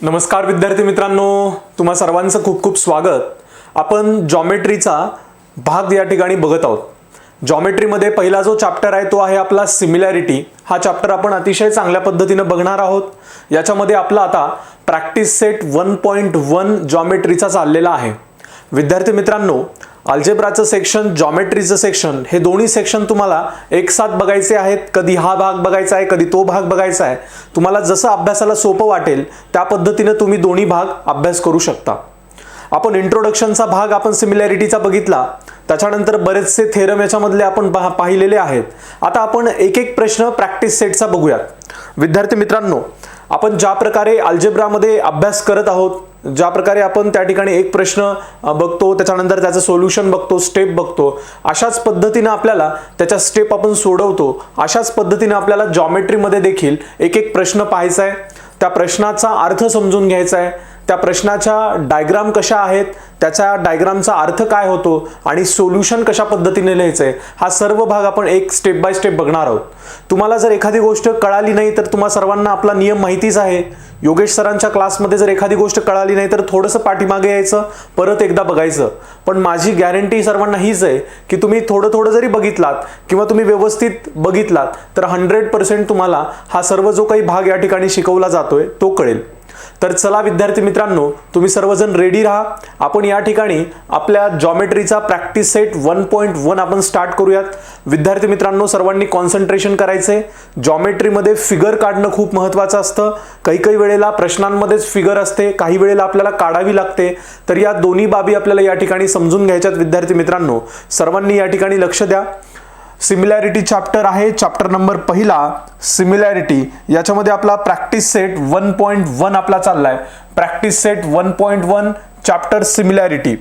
नमस्कार विद्यार्थी मित्रांनो, तुम्हा सर्वांचं खूप खूप स्वागत. आपण जॉमेट्रीचा भाग या ठिकाणी बघत आहोत. जॉमेट्रीमध्ये पहिला जो चॅप्टर आहे तो आहे आपला सिमिलॅरिटी. हा चॅप्टर आपण अतिशय चांगल्या पद्धतीने बघणार आहोत. याच्यामध्ये आपला आता प्रॅक्टिस सेट 1.1 जॉमेट्रीचा चाललेला आहे. विद्यार्थी मित्रांनो, अल्जेब्राचं सेक्शन, जॉमेट्रीचं सेक्शन हे दोन्ही सेक्शन तुम्हाला एक साथ बघायचे आहेत. कधी हा भाग बघायचा आहे, कधी तो भाग बघायचा आहे. तुम्हाला जसं अभ्यासाला सोपं वाटेल त्या पद्धतीने तुम्ही दोन्ही भाग अभ्यास करू शकता. आपण इंट्रोडक्शनचा भाग आपण सिमिलॅरिटीचा बघितला, त्याच्यानंतर बरेचसे थेरम याच्यामधले आपण पाहिलेले आहेत. आता आपण एक एक प्रश्न प्रॅक्टिस सेटचा बघूयात. विद्यार्थी मित्रांनो, आपण ज्या प्रकारे अल्जेब्रामध्ये अभ्यास करत आहोत, ज्या प्रकारे आपण त्या ठिकाणी एक प्रश्न बघतो, त्याच्यानंतर त्याचं सोल्युशन बघतो, स्टेप बघतो, अशाच पद्धतीने आपल्याला त्याच्या स्टेप आपण सोडवतो. अशाच पद्धतीने आपल्याला जॉमेट्रीमध्ये देखील एक एक प्रश्न पाहायचा आहे, त्या प्रश्नाचा अर्थ समजून घ्यायचा आहे, त्या प्रश्नाच्या डायग्राम कशा आहेत, त्याच्या डायग्रामचा अर्थ काय होतो आणि सोल्युशन कशा पद्धतीने लिहायचं आहे, हा सर्व भाग आपण एक स्टेप बाय स्टेप बघणार आहोत. तुम्हाला जर एखादी गोष्ट कळाली नाही तर तुम्हा सर्वांना आपला नियम माहितीच आहे. योगेश सरांच्या क्लासमध्ये जर एखादी गोष्ट कळाली नाही तर थोडंसं पाठीमागे यायचं, परत एकदा बघायचं. पण माझी गॅरंटी सर्वांना हीच आहे की तुम्ही थोडं जरी बघितलात किंवा तुम्ही व्यवस्थित बघितलात तर 100% तुम्हाला हा सर्व जो काही भाग या ठिकाणी शिकवला जातोय तो कळेल. तर चला विद्यार्थी मित्रांनो, तुम्ही सर्वजण रेडी राहा. आपण या ठिकाणी आपल्या जॉमेट्रीचा प्रॅक्टिस सेट 1.1 आपण स्टार्ट करूयात. विद्यार्थी मित्रांनो, सर्वांनी कॉन्सन्ट्रेशन करायचंय. जॉमेट्रीमध्ये फिगर काढणं खूप महत्त्वाचं असतं. काही वेळेला प्रश्नांमध्येच फिगर असते, काही वेळेला आपल्याला काढावी लागते. तर या दोन्ही बाबी आपल्याला या ठिकाणी समजून घ्यायच्यात. विद्यार्थी मित्रांनो, सर्वांनी या ठिकाणी लक्ष द्या. सिमिलॅरिटी चॅप्टर आहे, चॅप्टर नंबर पहिला सिमिलॅरिटी. याच्यामध्ये आपला प्रॅक्टिस सेट 1.1 आपला चाललाय. Practice set 1.1 chapter similarity.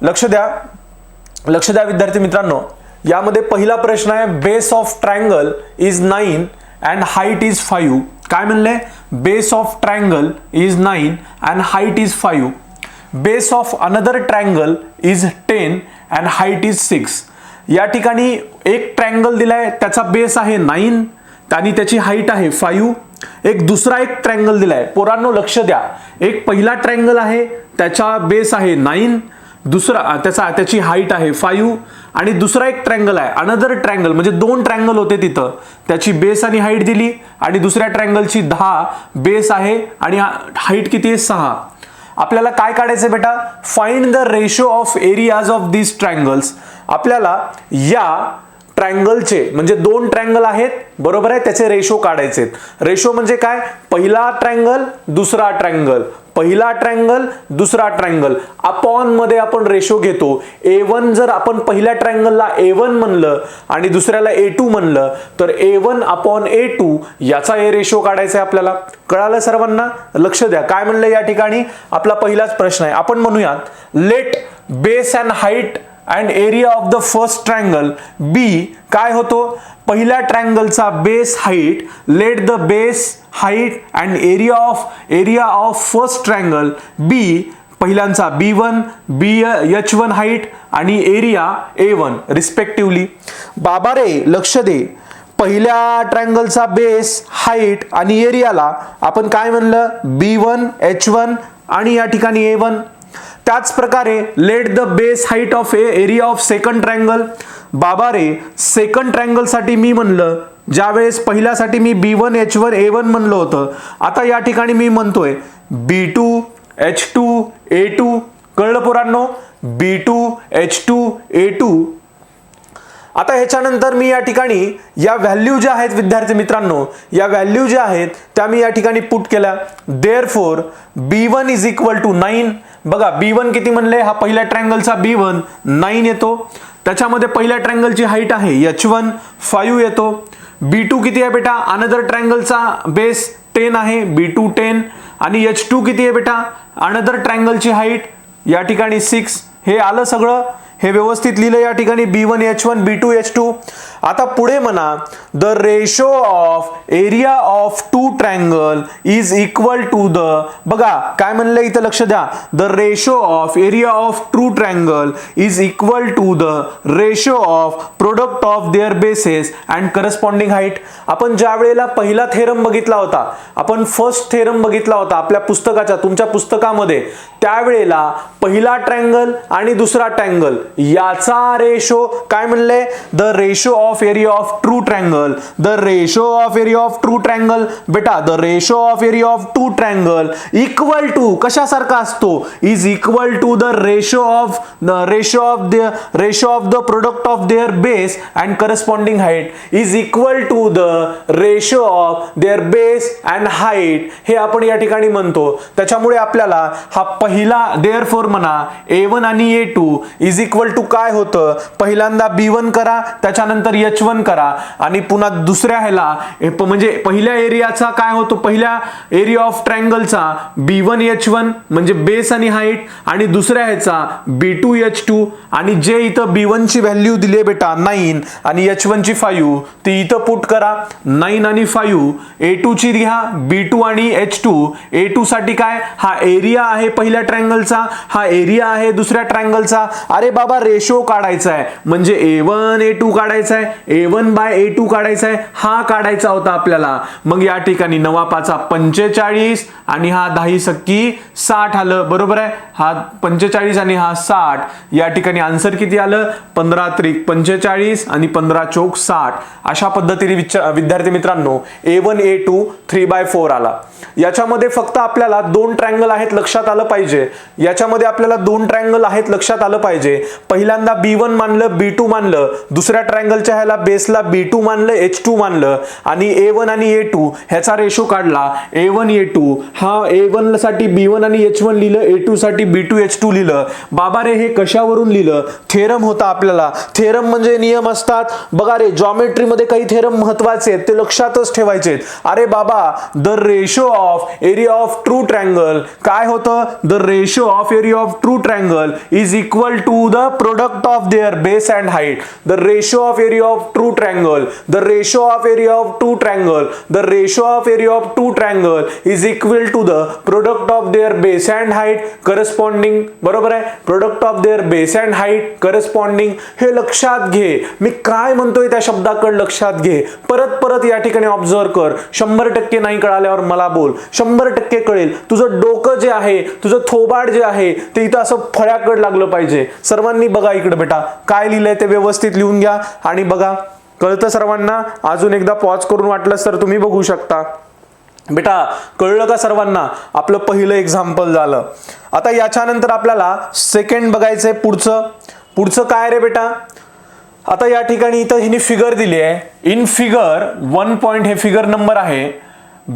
लक्ष द्या विद्यार्थी मित्रांनो. यामध्ये पहिला प्रश्न आहे, base of triangle is 9 and height is 5. काय म्हणले? Base of triangle is 9 and height is 5. Base of another triangle is 10 and height is 6. या ठिकाणी एक ट्रायंगल दिलाय, त्याचा बेस आहे 9 आणि त्याची हाईट आहे 5. एक दुसरा एक ट्रायंगल दिलाय. पोरांनो लक्ष द्या, एक पहिला ट्रायंगल आहे, त्याचा बेस आहे 9, दुसरा त्याची हाईट आहे 5 आणि दुसरा एक ट्रायंगल आहे, अनदर ट्रायंगल, म्हणजे दोन ट्रायंगल होते तिथं, त्याची बेस आणि हाईट दिली आणि दुसऱ्या ट्रायंगलची 10 बेस आहे आणि हाईट किती आहे 6. आपल्याला काय काढायचं बेटा? Find the ratio of areas of this triangles. आपल्याला या ट्रायंगलचे, म्हणजे दोन ट्रायंगल आहेत बरोबर आहे, त्याचे रेशो काढायचे. रेशो म्हणजे काय? पहिला ट्रायंगल, दुसरा ट्रायंगल, पहिला ट्रायंगल, दुसरा ट्रायंगल, अपॉन मध्ये आपण रेशो घेतो. A1 जर आपण पहिल्या ट्रायंगलला A1 म्हणलं आणि दुसऱ्याला A2 म्हणलं तर A1 अपॉन A2 याचा हे रेशो काढायचा आहे आपल्याला. कळालं सर्वांना? लक्ष द्या. काय म्हणलं या ठिकाणी? आपला पहिलाच प्रश्न आहे. आपण म्हणूयात, let base and height and area of the first triangle B. काय होतो? पहिल्या ट्रायंगलचा base height, let the base height and area of first triangle B. पहिल्यांचा B1, H1 हाईट आणि एरिया A1 रिस्पेक्टिव्हली. बाबा रे लक्ष दे, पहिल्या ट्रायंगलचा बेस, हाईट आणि एरियाला आपण काय म्हणलं? B1, H1 आणि या ठिकाणी A1. त्याच प्रकारे late the base height of area of second triangle. बाबा रे, सेकंड ट्रायंगल साठी मी म्हणलं, ज्यावेळेस पहिल्यासाठी मी B1, H1, A1 म्हणलं होतं, आता या ठिकाणी मी म्हणतोय B2, H2, A2. कळलं पोरांनो? B2, H2, A2. आता ह्याच्यानंतर मी या ठिकाणी या व्हॅल्यू ज्या आहेत विद्यार्थी मित्रांनो, या व्हॅल्यू ज्या आहेत त्या मी या ठिकाणी पुट केल्या. Therefore B1 is equal to 9. बघा B1 किती म्हणले? हा पहिल्या ट्रायंगलचा B1 9 येतो. त्याच्यामध्ये पहिल्या ट्रायंगलची हाईट आहे H1 5 येतो. B2 किती आहे बेटा? अनदर ट्रायंगलचा बेस 10 आहे, B2 10 आणि H2 किती आहे बेटा? अनदर ट्रायंगलची हाईट या ठिकाणी 6. हे आलं सगळं, हे व्यवस्थित लिहिलं या ठिकाणी. B1 H1 B2 H2. आता पुढे म्हणा the ratio of area of two triangle is equal to the, बघा काय म्हणलं इथं लक्ष द्या, the ratio of area of two triangle is equal to the ratio of product of their bases and corresponding height. आपण ज्या वेळेला पहिला थेरम बघितला होता, आपण फर्स्ट थेरम बघितला होता आपल्या पुस्तकाच्या, तुमच्या पुस्तकामध्ये, त्यावेळेला पहिला ट्रायंगल आणि दुसरा ट्रायंगल याचा रेशो काय म्हणले, the ratio of area of two triangle, the ratio of area of two triangle, बेटा the ratio of area of two triangle equal to कशासारखा असतो, is equal to the ratio of the product of their base and corresponding height is equal to the ratio of their base and height, हे आपण या ठिकाणी म्हणतो. त्याच्यामुळे आपल्याला हा पहिला देअरफॉर म्हणा A1 आणि A2 इज इक्वल टू काय होतं, पहिल्यांदा B1 करा, त्याच्यानंतर H1 करा आणि पुन्हा दुसऱ्या ह्याला म्हणजे पहिल्या एरियाचा काय होतो, पहिल्या एरिया ऑफ ट्रायंगलचा B1 H1 म्हणजे बेस आणि हाईट, आणि दुसऱ्या ह्याचा B2 H2, आणि जे इथं B1 ची व्हॅल्यू दिली आहे बेटा 9 आणि H1 ची 5 ती इथं पुट करा, 9 आणि 5, A2 ची घ्या B2 आणि H2, A2 साठी काय, हा एरिया आहे पहिल्या ट्रायंगलचा, हा एरिया आहे दुसऱ्या ट्रायंगलचा. अरे बाबा रेशो काढायचा आहे म्हणजे A1 A2 काढायचा आहे, A1 बाय A2 काढायचा आहे, हा काढायचा होता आपल्याला. मग या ठिकाणी 9 5 45 आणि हा 10 सक्की 60 आलं, बरोबर आहे, हा 45 आणि हा 60, या ठिकाणी आन्सर किती आलं, 15 त्रिक 45 आणि 15 चौक 60. अशा पद्धतीने विद्यार्थी मित्रांनो A1 A2 3/4 आला. याच्यामध्ये फक्त आपल्याला दोन ट्रायंगल आहेत लक्षात आलं पाहिजे, याच्यामध्ये आपल्याला दोन ट्रायंगल आहेत लक्षात आलं पाहिजे. पहिल्यांदा B1 मानलं B2 मानलं, दुसऱ्या ट्रायंगलच्या ह्याला बेसला B2 मानलं H2 मानलं, आणि A1 आणि A2 ह्याचा रेशो काढला, A1 A2, हा A1 साठी B1 आणि H1 लिहिलं, A2 साठी B2 H2 लिहिलं. बाबा रे हे कशावरून लिहिलं, थेरम होता आपल्याला. थेरम म्हणजे नियम असतात बघा रे, जॉमेट्री मध्ये काही थेरम महत्वाचे आहेत ते लक्षातच ठेवायचे. अरे बाबा the ratio of area of two triangle काय होतं, the ratio of area of two triangle is equal to the product of their base and height. The ratio of area of two triangle, the ratio of area of two triangle, the ratio of area of two triangle is equal to the product of their base and height corresponding, बरोबर आहे, product of their base and height corresponding. हे लक्षात घे, मी काय म्हणतोय त्या शब्दाकडे लक्षात घे, परत परत या ठिकाणी ऑब्झर्व कर. 100% नाही कळाल्यावर मला बोल, 100% कळेल. तुझं डोकं जे आहे, तुझं थोबाड जे आहे ते इथं असं फळ्याकडे लागलं पाहिजे. सर्वांनी बघा इकडे बेटा काय लिहिलंय ते व्यवस्थित लिहून घ्या आणि बघा, कळतं सर्वांना. अजून एकदा पॉज करून वाटलंच तर तुम्ही बघू शकता. बेटा कळलं का सर्वांना, आपलं पहिलं एक्झाम्पल झालं. आता याच्यानंतर आपल्याला सेकंड बघायचंय. पुढचं काय रे बेटा, आता या ठिकाणी इथं हिने फिगर दिली आहे. इन फिगर 1 पॉइंट, हे फिगर नंबर आहे,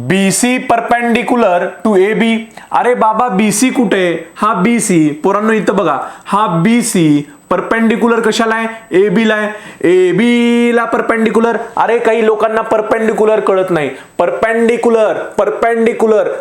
BC परपेंडिक्युलर टू AB. अरे बाबा BC कुठे, हा BC पोरांनो इथं बघा, हा BC परपेंडिक्युलर कशाला आहे, AB ला आहे. AB ला परपेंडिक्युलर, अरे काही लोकांना परपेंडिक्युलर कळत नाही. परपेंडिक्युलर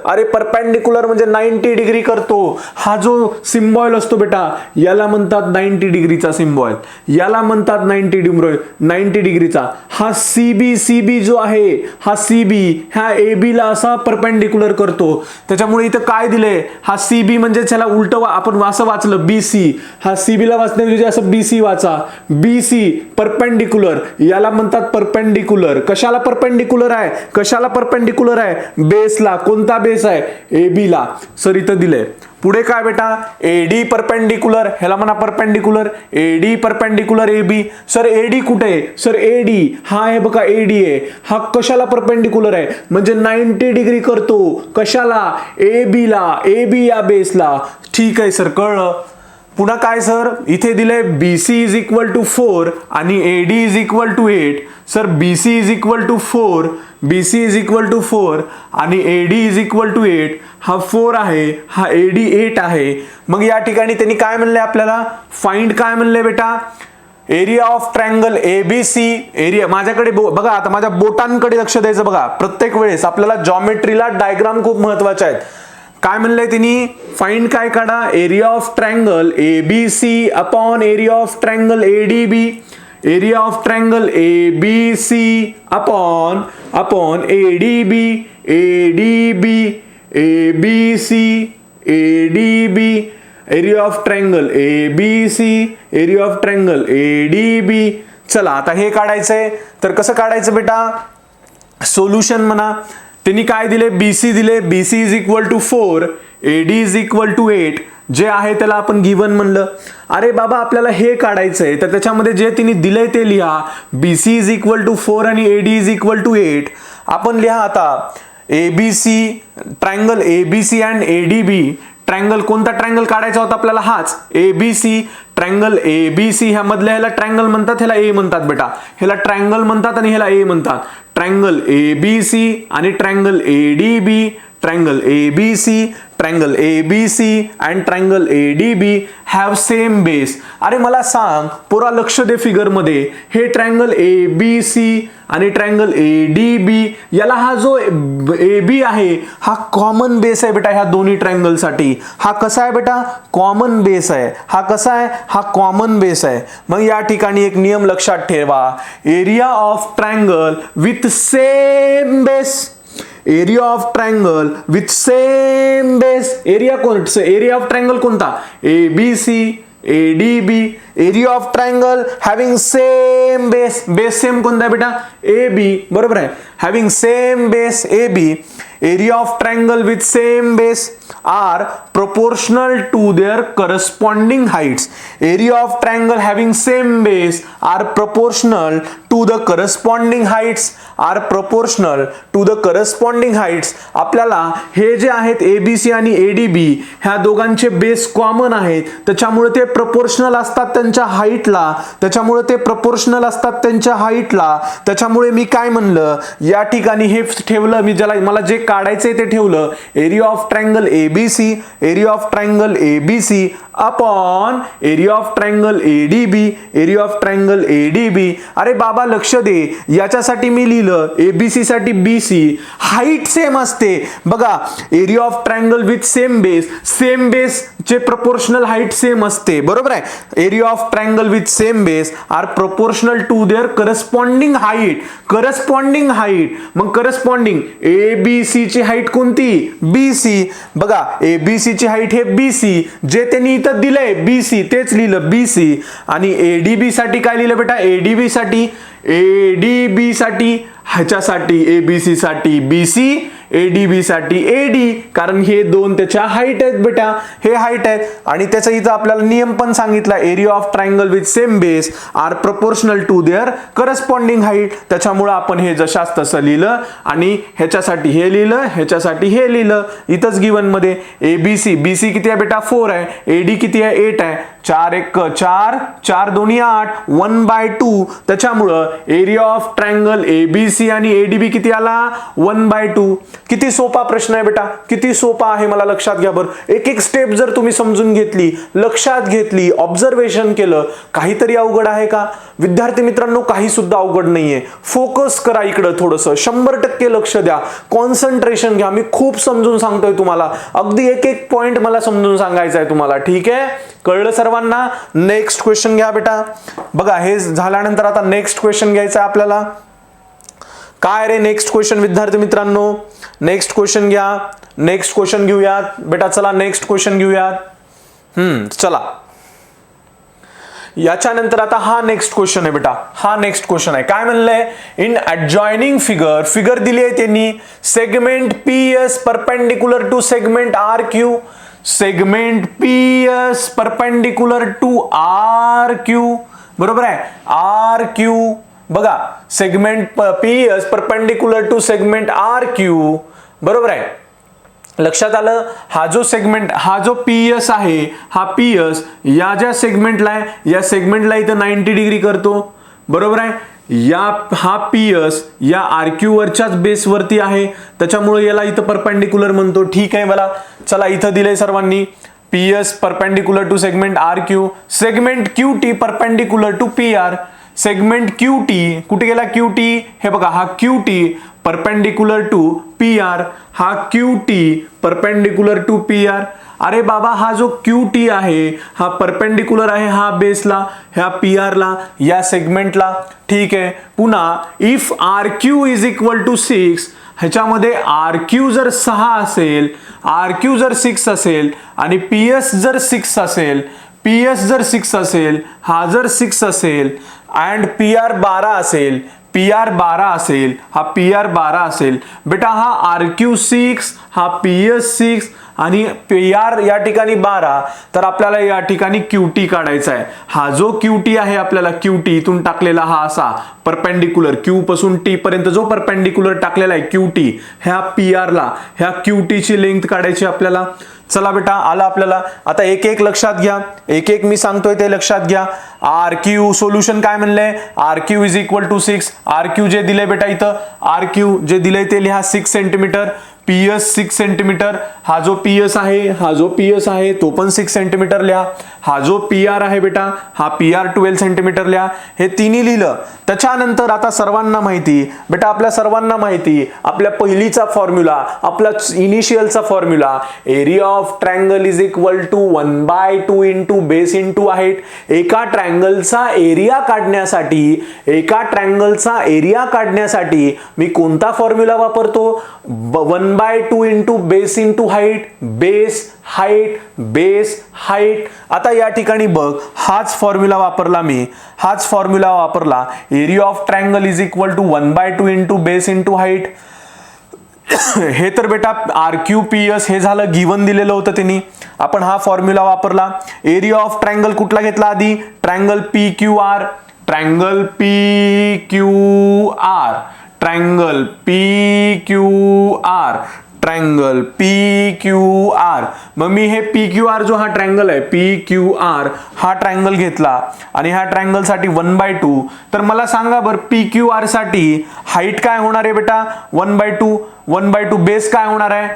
अरे परपेंडिक्युलर म्हणजे 90 डिग्री करतो. हा जो सिम्बॉल असतो बेटा याला म्हणतात 90 डिग्रीचा सिम्बॉल, याला म्हणतात 90 डिग्रीचा. हा CB जो आहे, हा CB ह्या AB ला असा परपेंडिक्युलर करतो. त्याच्यामुळे इथं काय दिलंय, हा CB म्हणजे त्याला उलट आपण असं वाचलं BC, हा CB ला वाचण्याऐवजी असं BC वाचा. BC परपेंडिक्युलर, याला म्हणतात परपेंडिक्युलर. कशाला परपेंडिक्युलर आहे, कशाला परपेंडिक्युलर आहे, बेसला. कोणता बेस आहे, AB ला. सर इथं दिलंय. पुढे काय बेटा, AD परपेंडिक्युलर, ह्याला म्हणा perpendicular, AD perpendicular AB. Sir AD कुठे, सर AD हा आहे बघा, AD आहे. हा कशाला परपेंडिक्युलर आहे, म्हणजे 90 डिग्री करतो. कशाला, AB ला, AB या बेसला. ठीक आहे सर, कळलं. पुन्हा काय सर, इथे दिलंय BC इज इक्वल टू 4 आणि AD is equal to 8. Sir BC is equal to 4, BC is equal to 4 आणि AD इज इक्वल टू 8. हा 4 आहे, हा AD 8 आहे. मग या ठिकाणी त्यांनी काय म्हणलंय आपल्याला, फाइंड काय म्हणलंय बेटा, area of triangle ABC. Area माझ्याकडे बघा, आता माझ्या बोटांकडे लक्ष द्यायचं बघा. प्रत्येक वेळेस आपल्याला जॉमेट्रीला डायग्राम खूप महत्वाचे आहेत. काय म्हणलंय तिने, फाइंड काय काढा, area of triangle ABC upon area of triangle ADB. Area of triangle ABC upon ADB ABC ADB area of triangle ABC area of triangle ADB. चला आता हे काढायचंय, तर कसं काढायचं बेटा, सोल्युशन म्हणा. त्यांनी काय दिले, BC दिले, BC is equal to 4, AD is equal to 8, जे आहे त्याला आपण गिवन म्हणलं. अरे बाबा आपल्याला हे काढायचंय, तर त्याच्यामध्ये जे तिने दिलंय ते लिहा. BC इज इक्वल टू 4 आणि AD इज इक्वल टू 8. आपण लिहा आता ABC triangle ABC and ADB. Triangle कोणता ट्रायंगल काढायचा होता आपल्याला, हाच ABC ट्रायंगल ABC. ह्या मधल्या ह्याला ट्रायंगल म्हणतात, ह्याला A म्हणतात बेटा. ह्याला ट्रायंगल म्हणतात आणि ह्याला A म्हणतात. ट्रायंगल ABC आणि triangle ADB. Triangle ABC triangle ABC and triangle ADB have same base. अरे मला सांग, पुरा लक्ष दे फिगर मध्ये, हे ट्रायंगल ABC आणि ट्रायंगल ADB, याला हा जो AB आहे हा कॉमन बेस आहे बेटा ह्या दोन्ही ट्रायंगल साठी. हा कसा आहे बेटा, कॉमन बेस आहे. हा कसा आहे, हा कॉमन बेस आहे. मग या ठिकाणी एक नियम लक्षात ठेवा, area of triangle with same base. Area of triangle with same base. Area कोणता, एरिया ऑफ ट्रायंगल कोणता, ABC ADB. Area of triangle having same base. Base same कोणता बेटा, AB. बरोबर आहे, having same base AB. Area of triangle with same base are proportional to their corresponding heights. Area of triangle having same base are proportional to the corresponding heights. Are proportional to the corresponding heights. आपल्याला हे जे आहेत ABC आणि ADB ह्या दोघांचे base common आहेत, त्याच्यामुळे ते प्रपोर्शनल असतात त्यांच्या हाईटला. त्याच्यामुळे मी काय म्हणलं, या ठिकाणी हे ठेवलं मी, ज्याला मला जे काढायचंय ते ठेवलं. Area of triangle ABC area of triangle ABC upon area of triangle ADB area of triangle ADB. अरे बाबा लक्ष दे, याच्यासाठी मी लिहिलं ABC साठी BC, हाईट सेम असते बघा. Area of triangle with same base चे प्रपोर्शनल हाईट सेम असते. बरोबर आहे, area of triangle with same base are proportional to their corresponding height. मग करस्पॉन्डिंग ABC ची हाईट कोणती, BC. बघा ABC ची हाईट हे BC, जे त्यांनी इथं दिलंय BC तेच लिहिलं BC. आणि ADB साठी काय लिहिलं बेटा, ADB साठी ह्याच्यासाठी ABC साठी BC, ADB साठी AD, कारण हे दोन त्याच्या हाईट आहेत बेटा, हे हाईट आहेत. आणि त्याचा इथं आपल्याला नियम पण सांगितला, area of triangle with same base are proportional to their corresponding height. त्याच्यामुळे आपण हे जशास तसं लिहिलं आणि ह्याच्यासाठी हे लिहिलं, ह्याच्यासाठी हे लिहिलं. इथंच गिवन मध्ये BC किती आहे बेटा, 4 आहे. AD किती आहे, 8 आहे. 4 1 4, 4 2 8, 1/2. त्याच्यामुळं एरिया ऑफ ट्रायंगल ABC आणि ADB किती आला, 1/2. किती सोपा प्रश्न आहे बेटा, किती सोपा आहे. मला लक्षात घ्या बरं, एक एक स्टेप जर तुम्ही समजून घेतली, लक्षात घेतली, ऑब्झर्वेशन केलं, काहीतरी अवघड आहे का विद्यार्थी मित्रांनो, काही सुद्धा अवघड नाहीये. फोकस करा इकडं, थोडंसं 100% लक्ष द्या, कॉन्सन्ट्रेशन घ्या. मी खूप समजून सांगतोय तुम्हाला, अगदी एक एक पॉइंट मला समजून सांगायचा आहे तुम्हाला. ठीक आहे, कळलं सर्वांना. नेक्स्ट क्वेश्चन घ्या बेटा. बघा हे झाल्यानंतर आता नेक्स्ट क्वेश्चन घ्यायचा आहे आपल्याला. काय रे नेक्स्ट क्वेश्चन विद्यार्थी मित्रांनो, नेक्स्ट क्वेश्चन घ्या. नेक्स्ट क्वेश्चन घेऊयात बेटा, चला नेक्स्ट क्वेश्चन घेऊयात. चला याच्यानंतर आता हा नेक्स्ट क्वेश्चन आहे बेटा. हा नेक्स्ट क्वेश्चन आहे, काय म्हणलंय, इन ऍडजॉइनिंग फिगर दिली आहे त्यांनी. Segment PS perpendicular to segment RQ. Segment PS perpendicular to RQ. बरोबर आहे, RQ. बघा segment PS perpendicular to segment RQ. बरोबर आहे, लक्षात आलं. हा जो सेगमेंट, हा जो PS आहे, हा PS या ज्या सेगमेंटला आहे, या सेगमेंटला इथं 90 डिग्री करतो. बरोबर आहे, हा PS या RQ वरच्याच बेस वरती आहे, त्याच्यामुळे याला इथं परपेंडिक्युलर म्हणतो. ठीक आहे मला. चला इथं दिलंय सर्वांनी, PS perpendicular to segment RQ, segment QT perpendicular to PR. Segment QT कुठे गेला, QT हे बघा, हा QT परपेंडिक्युलर टू PR, हा QT परपेंडिक्युलर टू PR. अरे बाबा हा जो QT आहे हा परपेंडिक्युलर आहे हा बेसला, ह्या PR ला, या सेगमेंटला, ठीक आहे. पुन्हा if RQ is equal to 6, ह्याच्यामध्ये RQ जर 6 असेल, RQ जर 6 असेल आणि PS जर 6 असेल, PS जर 6 असेल, हा जर 6 असेल अँड PR 12 असेल, PR 12 असेल, हा PR 12 असेल, बेटा हा RQ 6, हा PS 6 आणि PR या ठिकाणी 12, तर आपल्याला या ठिकाणी QT काढायचा आहे. हा जो QT आहे आपल्याला QT इथून टाकलेला हा असा परपेंडिक्युलर Q पासून T पर्यंत जो परपेंडिक्युलर टाकलेला आहे QT, ह्या PR ला ह्या QT ची लेंथ काढायची आपल्याला. चला बेटा आला आपल्याला. आता एक एक लक्षात घ्या, एक एक मी सांगतोय ते लक्षात घ्या. RQ सोल्युशन काय म्हणलंय, RQ is equal to 6. RQ जे दिले बेटा इथं, RQ जे दिलंय ते लिहा 6 सेंटीमीटर. PS 6 सेंटीमीटर, हा जो PS आहे, हा जो PS आहे तो पण 6 सेंटीमीटर लिहा. हा जो PR आहे बेटा, हा PR 12 सेंटीमीटर लिहा. हे तिन्ही लिहिलं. त्याच्यानंतर आता सर्वांना माहिती बेटा, आपल्या सर्वांना माहिती आपल्या पहिलीचा फॉर्म्युला, आपला इनिशियलचा formula, area of triangle is equal to 1/2 into base into height. एका ट्रायंगलचा एरिया काढण्यासाठी मी कोणता फॉर्म्युला वापरतो, 1/2 into base into height, base height. आता या ठिकाणी बघ, हाच फॉर्म्युला वापरला मी, area of triangle is equal to 1/2 into base into height. हे तर बेटा RQPS हे झालं गिवन दिलेलं होतं त्यांनी, आपण हा फॉर्म्युला वापरला. एरिया ऑफ ट्रायंगल कुठला घेतला आधी, ट्रायंगल PQR, मग मी हे PQR जो हा ट्रायंगल आहे, PQR हा ट्रायंगल घेतला आणि ह्या ट्रायंगल साठी 1/2. तर मला सांगा बरं PQR साठी हाईट काय होणार आहे बेटा, 1/2. बेस काय होणार आहे,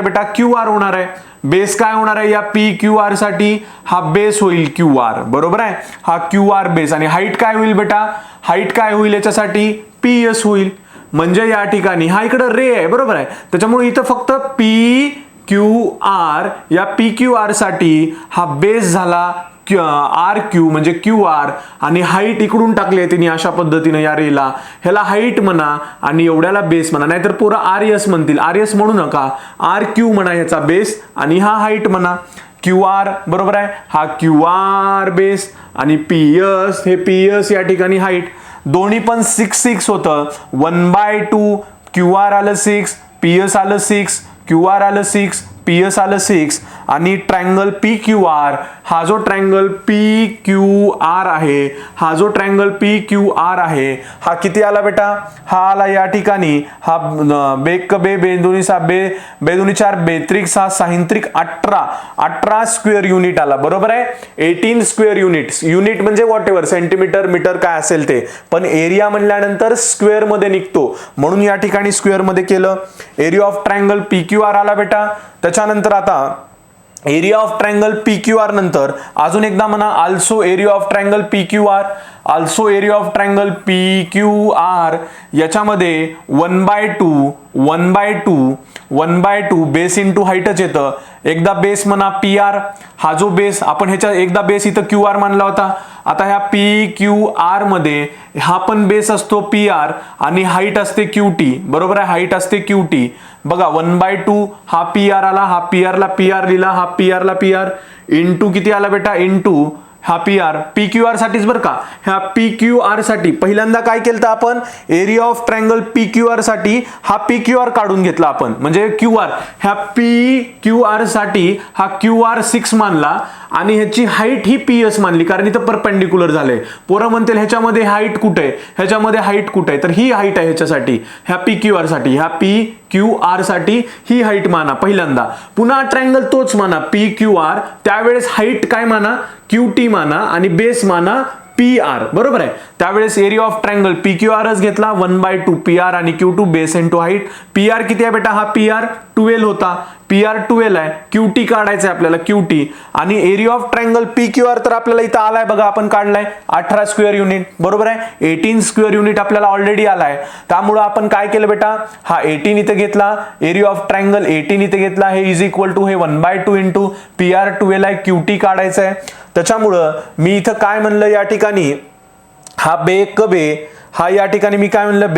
बेटा QR होणार आहे. बेस काय होणार आहे या PQR साठी, हा बेस होईल QR, बरोबर आहे, हा QR बेस. आणि हाईट काय होईल बेटा, हाईट काय होईल याच्यासाठी, PS होईल. म्हणजे या ठिकाणी हा इकडे रे आहे, बरोबर आहे, त्याच्यामुळे इथं फक्त PQR, या PQR साठी हा बेस झाला RQ म्हणजे QR, आणि हाईट इकडून टाकली आहे तिने अशा पद्धतीने या रेला, ह्याला हाईट म्हणा आणि एवढ्याला बेस म्हणा, नाहीतर पुरा RS म्हणतील, RS म्हणू नका, RQ म्हणा ह्याचा बेस आणि हा हाईट म्हणा. QR बरोबर आहे, हा QR बेस आणि PS, हे PS या ठिकाणी हाईट. दोन्ही पण 6 होतं, 1/2 QR आलं 6, PS आलं 6, QR आलं 6, PS आलं 6. आणि ट्रायंगल PQR, हा जो ट्रायंगल PQR आहे, हा किती आला बेटा, हा आला या ठिकाणी, हा बेक बे बेदुनी 4 बेत्रिक 6 साहिंत्रिक 18 स्क्वेअर युनिट आला, बरोबर आहे. 18 स्क्वेअर युनिट म्हणजे व्हॉट एव्हर सेंटीमीटर मीटर काय असेल ते, पण एरिया म्हणल्यानंतर स्क्वेअर मध्ये निघतो म्हणून या ठिकाणी स्क्वेअर मध्ये केलं. एरिया ऑफ ट्रायंगल PQR आला बेटा. त्याच्यानंतर आता एरिया ऑफ ट्रायंगल PQR नंतर अजून एकदा म्हणा, also area of triangle PQR, याच्यामध्ये 1/2 बेस इंटू हाईटच येतं. एकदा बेस म्हणा PR, हा जो बेस आपण ह्याच्या एकदा बेस इथं QR मानला होता, आता ह्या PQR मध्ये हा पण बेस असतो PR आणि हाईट असते QT, बरोबर आहे, हाईट असते QT. बघा 1/2 हा PR आला, हा PR ला PR लिहिला, हा PR ला PR इंटू किती आला बेटा, इंटू हा PR PQR साठीच बरं का. ह्या PQR साठी पहिल्यांदा काय केलं आपण, एरिया ऑफ ट्रायंगल PQR साठी हा PQR काढून घेतला आपण, म्हणजे QR, ह्या PQR साठी हा QR 6 मानला आणि ह्याची हाईट ही PS मानली, कारण इथं परपेंडिक्युलर झाले. पोरं म्हणतील ह्याच्यामध्ये हाईट कुठे आहे, तर ही हाईट आहे ह्याच्यासाठी, ह्या PQR साठी, ह्या PQR साठी ही हाईट माना पहिल्यांदा. पुन्हा ट्रायंगल तोच माना PQR, त्यावेळेस हाईट काय माना, QT माना आणि बेस माना PR, बरोबर आहे. त्यावेळेस एरिया ऑफ ट्रायंगल PQRच घेतला, 1/2 PR आणि Q2 base into height. PR किती आहे बेटा, हा PR 12 होता, PR2L आहे, QT काढायचं आहे आपल्याला QT, आणि एरिया ऑफ ट्रायंगल PQR तर आपल्याला इथं आलाय बघा, आपण काढलाय 18 स्क्वेअर युनिट, बरोबर आहे. 18 स्क्वेअर युनिट आपल्याला ऑलरेडी आलाय. त्यामुळे आपण काय केलं बेटा, हा 18 इथे घेतला, एरिया ऑफ ट्रायंगल 18 इथे घेतला, हे इज इक्वल टू हे 1/2 इंटू PR2L आहे, QT काढायचं आहे. त्याच्यामुळं मी इथं काय म्हणलं या ठिकाणी, हा बे हा या ठिकाणी मी काय म्हणलं,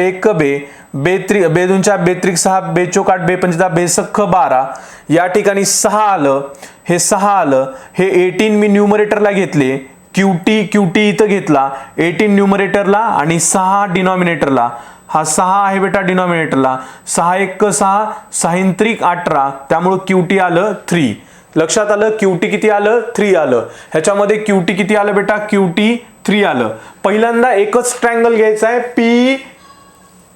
बे दोनच्या बेत्रिक 6, बेचोक 8, बेपंचदा बेसख्ख 12, या ठिकाणी 6 आलं, हे 6 आलं, हे 18 मी न्यूमरेटरला घेतले, QT इथं घेतला, 18 न्यूमरेटरला आणि 6 डिनॉमिनेटरला. हा 6 आहे बेटा डिनॉमिनेटरला, 6 1 6, 6 3 18, त्यामुळे QT आलं 3. लक्षात आलं, QT किती आलं, 3 आलं. ह्याच्यामध्ये QT किती आलं बेटा, QT 3 आलं. पहिल्यांदा एकच ट्रायंगल घ्यायचा आहे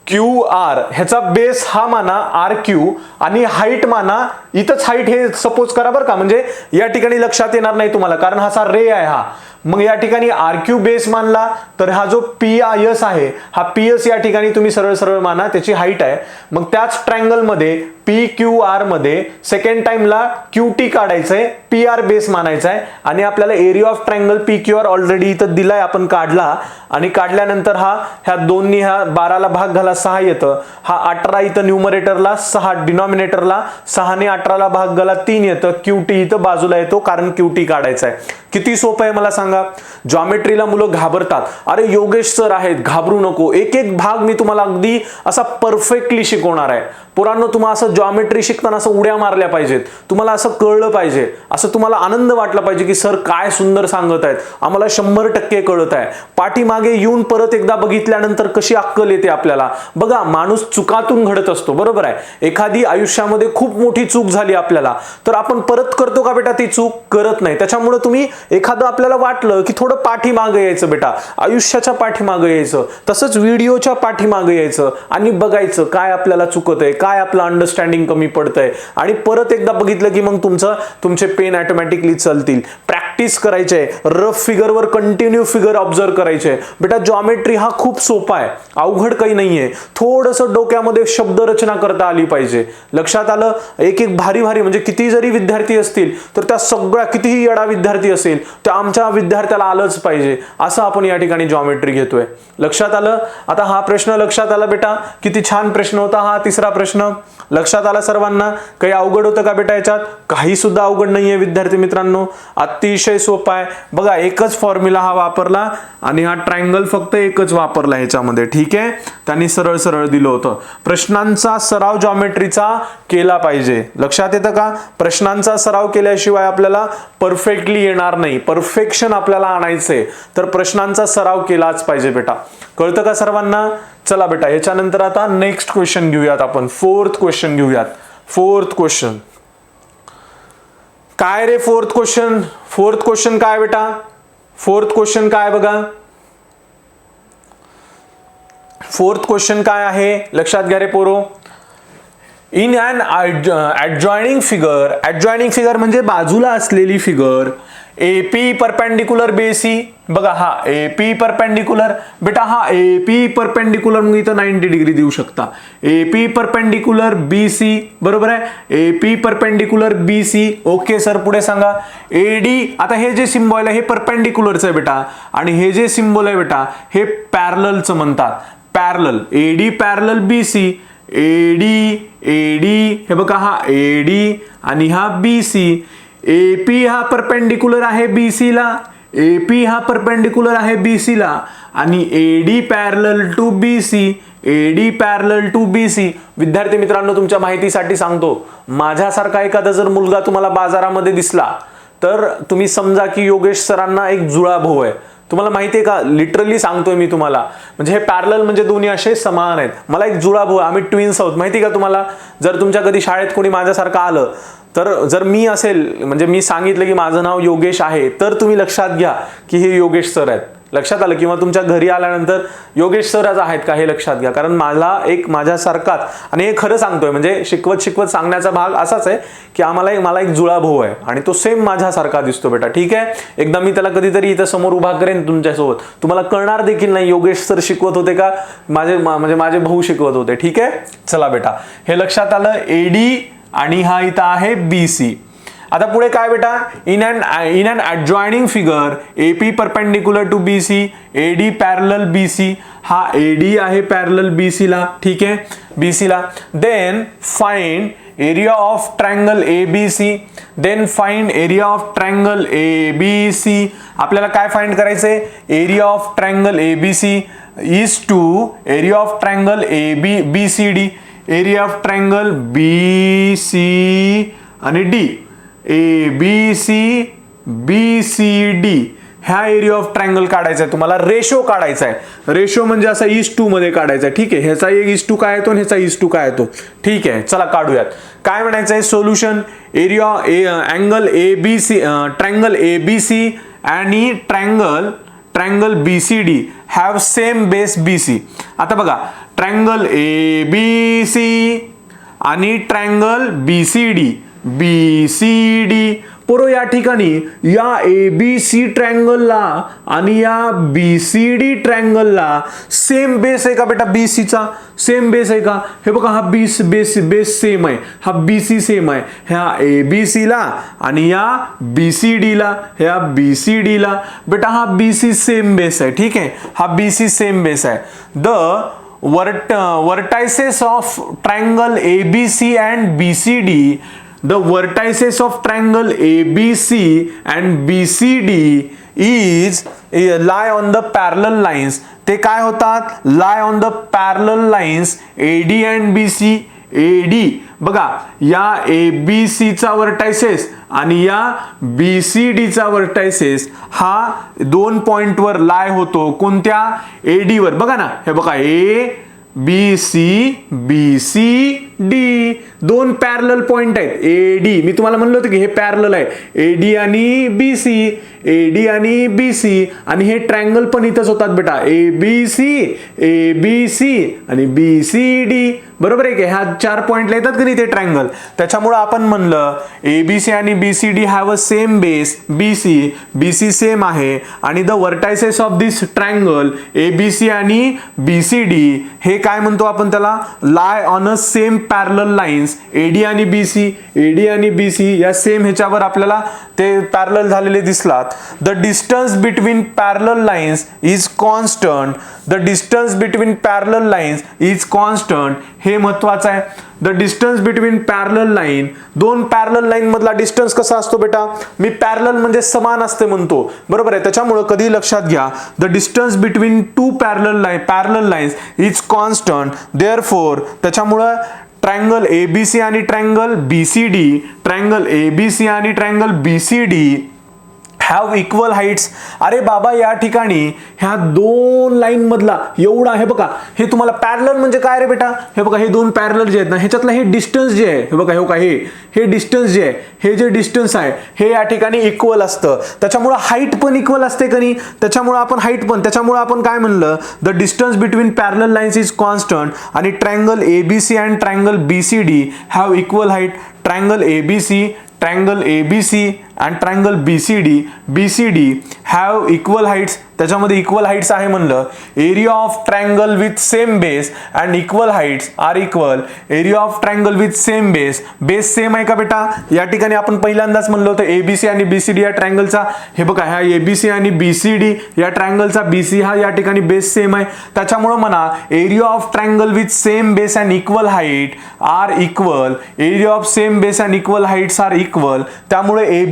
PQR, ह्याचा बेस हा माना RQ आणि हाईट माना, इथंच हाईट हे सपोज करा बरं का, म्हणजे या ठिकाणी लक्षात येणार नाही तुम्हाला, कारण हा रे आहे हा. मग या ठिकाणी RQ बेस मानला तर हा जो PS आहे, हा PS या ठिकाणी तुम्ही सरळ सरळ माना, त्याची हाईट आहे. मग त्याच ट्रायंगल मध्ये PQR मध्ये सेकंड टाइमला QT काढायचंय, PR बेस मानायचा आहे, आणि आपल्याला area of triangle PQR already इथं दिलाय, आपण काढला, आणि काढल्यानंतर हा ह्या दोन्ही, ह्या 12ला भाग घाला 6 येतं, हा 18 इथं न्यूमरेटरला, 6 डिनॉमिनेटरला, 6 ने 18ला भाग घाला 3 येतं, QT इथं बाजूला येतो, कारण QT काढायचा आहे. किती सोपं आहे मला सांगा. जॉमेट्रीला मुलं घाबरतात, अरे योगेश सर आहेत, घाबरू नको. एक एक भाग मी तुम्हाला अगदी असा परफेक्टली शिकवणार आहे. पोरांनो, तुम्हाला असं जॉमेट्री शिकताना असं उड्या मारल्या पाहिजेत, तुम्हाला असं कळलं पाहिजे, असं तुम्हाला आनंद वाटला पाहिजे की सर काय सुंदर सांगत आहेत, आम्हाला 100% कळत आहे. पाठीमागे येऊन परत एकदा बघितल्यानंतर कशी अक्कल येते आपल्याला. बघा, माणूस चुकातून घडत असतो, बरोबर आहे. एखादी आयुष्यामध्ये खूप मोठी चूक झाली आपल्याला, तर आपण परत करतो का बेटा ती चूक? करत नाही. त्याच्यामुळे तुम्ही एखादं आपल्याला वाटलं की थोडं पाठीमागे यायचं बेटा, आयुष्याच्या पाठीमागे यायचं, तसंच व्हिडिओच्या पाठीमागे यायचं आणि बघायचं काय आपल्याला चुकत आहे, काय आपलं अंडरस्टँडिंग कमी पडतंय, आणि परत एकदा बघितलं की मग तुमचे पेन ऑटोमॅटिकली चलतील. प्रॅक्टिस करायचे, रफ फिगरवर कंटिन्यू फिगर ऑब्झर्व करायचे. बेटा जॉमेट्री हा खूप सोपा आहे, अवघड काही नाहीये. थोडंसं डोक्यामध्ये शब्दरचना करता आली पाहिजे. लक्षात आलं. एक एक भारी म्हणजे किती जरी विद्यार्थी असतील तर त्या सगळ्या, कितीही येडा विद्यार्थी असेल त्या आमच्या विद्यार्थ्याला आलंच पाहिजे, असं आपण या ठिकाणी जॉमेट्री घेतोय. लक्षात आलं. आता हा प्रश्न लक्षात आला बेटा, किती छान प्रश्न होता हा. तिसरा प्रश्न लक्षात आला सर्वांना. काही अवघड होतं का बेटा याच्यात? काही सुद्धा अवघड नाहीये विद्यार्थी मित्रांनो, अतिशय सोपा आहे. बघा, एकच फॉर्म्युला हा वापरला आणि हा ट्रायंगल फक्त एकच वापरला ह्याच्यामध्ये, ठीक आहे. त्यांनी सरळ सरळ दिलं होतं. प्रश्नांचा सराव जॉमेट्रीचा केला पाहिजे. लक्षात येतं का? प्रश्नांचा सराव केल्याशिवाय आपल्याला परफेक्टली येणार नाही. परफेक्शन आपल्याला आणायचंय तर प्रश्नांचा सराव केलाच पाहिजे बेटा. कळतं का सर्वांना? चला बेटा, याच्यानंतर आता नेक्स्ट क्वेश्चन घेऊयात आपण. फोर्थ क्वेश्चन घेऊयात. फोर्थ क्वेश्चन काय रे? फोर्थ क्वेश्चन काय बेटा? फोर्थ क्वेश्चन काय बघा, फोर्थ क्वेश्चन काय आहे लक्षात घ्या रे पोरो. इन अन adjoining फिगर म्हणजे बाजूला असलेली फिगर, AP परपेंडिकुलर BC. बघा, हा AP परपेंडिकुलर बेटा, हा AP परपेंडिकुलर मग इथं 90 डिग्री देऊ शकता. AP परपेंडिकुलर BC, बरोबर आहे. AP perpendicular BC. Okay sir, पुढे सांगा. AD, आता हे जे सिम्बॉल आहे हे परपेंडिकुलरचं आहे बेटा, आणि हे जे सिम्बॉल आहे बेटा हे पॅरललचं म्हणतात. Parallel, AD parallel BC. AD हे बघा, हा AD आणि हा BC. AP हा परपेंडिकुलर आहे BC ला, AP हा परपेंडिकुलर आहे BC ला, आणि AD parallel to BC. AD parallel to BC. विद्यार्थी मित्रांनो, तुमच्या माहितीसाठी सांगतो, माझ्यासारखा एखादा जर मुलगा तुम्हाला बाजारामध्ये दिसला तर तुम्ही समजा की योगेश सरांना एक जुळा भाऊ आहे. तुम्हाला माहिती आहे का? लिटरली सांगतोय मी तुम्हाला. म्हणजे हे पॅरलल म्हणजे दोन्ही असे समान आहेत. मला एक जुळा भाऊ, आम्ही ट्विन्स आहोत. माहिती का तुम्हाला? जर तुमच्या कधी शाळेत कोणी माझ्यासारखं आलं तर जर मी असेल, म्हणजे मी सांगितलं की माझं नाव योगेश आहे, तर तुम्ही लक्षात घ्या की हे योगेश सर आहेत. लक्षात आलं? किंवा तुमच्या घरी आल्यानंतर योगेश सरच आहेत का हे लक्षात घ्या, कारण मला एक माझ्यासारखाच, आणि हे खरं सांगतोय म्हणजे शिकवत सांगण्याचा भाग असाच आहे की मला एक जुळा भाऊ आहे आणि तो सेम माझ्यासारखा दिसतो बेटा. ठीक आहे. एकदा मी त्याला कधीतरी इथं समोर उभा करेन तुमच्यासोबत, तुम्हाला कळणार देखील नाही योगेश सर शिकवत होते का माझे भाऊ शिकवत होते. ठीक आहे. चला बेटा, हे लक्षात आलं. AD आणि हा इथं आहे BC. आता पुढे काय बेटा, in an adjoining figure AP perpendicular to BC, AD parallel BC. हा AD आहे पॅरलल BC ला, ठीक आहे, BC ला. Then find area of triangle ABC. Then find area of triangle ABC. आपल्याला काय फाइंड करायचंय, area of triangle ABC is to area of triangle BCD. Area of triangle BC आणि D, ABC BCD ह्या area of triangle काढायचा आहे तुम्हाला. Ratio काढायचा आहे, रेशो म्हणजे असा 1:2 मध्ये काढायचा आहे, ठीक आहे. ह्याचा 1:2 काय येतो आणि ह्याचा 1:2 काय येतो, ठीक आहे. चला काढूयात. काय म्हणायचं आहे, solution area angle ABC, triangle ABC आणि triangle BCD have same base BC. आता बघा, ट्रायंगल ABC आणि ट्रायंगल BCD पोरो या ठिकाणी या ABC ट्रायंगलला आणि या BCD ट्रायंगलला सेम बेस आहे का बेटा, BCचा सेम बेस आहे का. हे बघा, हा बेस सेम आहे, हा BC सेम आहे ह्या ABC ला आणि या BCD ला, ह्या BCD ला बेटा हा BC सेम बेस आहे, ठीक आहे, हा BC सेम बेस आहे. The vertices of triangle ABC and BCD, the vertices of triangle ABC and BCD is lie on the parallel lines. ते काय होतात, lie on the parallel lines AD and BC. AD बघा, या ABC चा vertices आणि या BCD चा vertices हा 2 पॉइंट वर लाय होतो. कोणत्या, AD वर. बघा ना, हे बघा, BCD 2 पॅरलल पॉइंट आहेत. AD मी तुम्हाला म्हणलं होतं की हे पॅरलल आहे, AD आणि BC, AD आणि BC, आणि हे ट्रायंगल पण इथंच होतात बेटा, ABC आणि BCD. बरोबर आहे की, ह्या 4 पॉइंटला येतात की नाही ते ट्रायंगल. त्याच्यामुळे आपण म्हणलं ABC आणि BCD have a same base BC same आहे, आणि the vertices of this triangle ABC आणि BCD हे काय म्हणतो आपण त्याला, lie on a same parallel lines. AD आणि BC या सेम ह्याच्यावर आपल्याला ते पॅरलल झालेले दिसलात. The distance between parallel lines is constant. The distance between parallel lines is constant हे महत्वाचं आहे. The distance between parallel line, 2 parallel line मधला डिस्टन्स कसा असतो बेटा, मी पॅरलल म्हणजे समान असते म्हणतो, बरोबर आहे. त्याच्यामुळे कधी लक्षात घ्या, the distance between 2 parallel lines is constant. Therefore त्याच्यामुळे ट्रायंगल ABC आणि triangle BCD have equal Heights. अरे बाबा, या ठिकाणी ह्या 2 लाईन मधला एवढा, हे बघा, हे तुम्हाला पॅरलल म्हणजे काय रे बेटा, हे बघा, हे 2 पॅरलल जे आहेत ना, ह्याच्यातला हे डिस्टन्स जे आहे, हे बघा, हे डिस्टन्स जे आहे, हे जे डिस्टन्स आहे हे या ठिकाणी इक्वल असतं. त्याच्यामुळे हाईट पण इक्वल असते का नाही, त्याच्यामुळे आपण काय म्हणलं, the distance between parallel lines is constant, आणि triangle ABC and triangle BCD have equal height. Triangle ABC and triangle BCD have equal heights. त्याच्यामध्ये इक्वल हाइट्स आहे म्हणलं. Area of triangle with same base and equal heights are equal. Area of triangle with same base same आहे का बेटा, या ठिकाणी आपण पहिल्यांदाच म्हणलं होतं ABC आणि BCD या ट्रायंगलचा, हे बघा, ह्या ABC आणि BCD या ट्रायंगलचा BC हा या ठिकाणी बेस सेम आहे. त्याच्यामुळे म्हणा area of triangle with same base and equal height are equal. Area of same base and equal heights are equal. त्यामुळे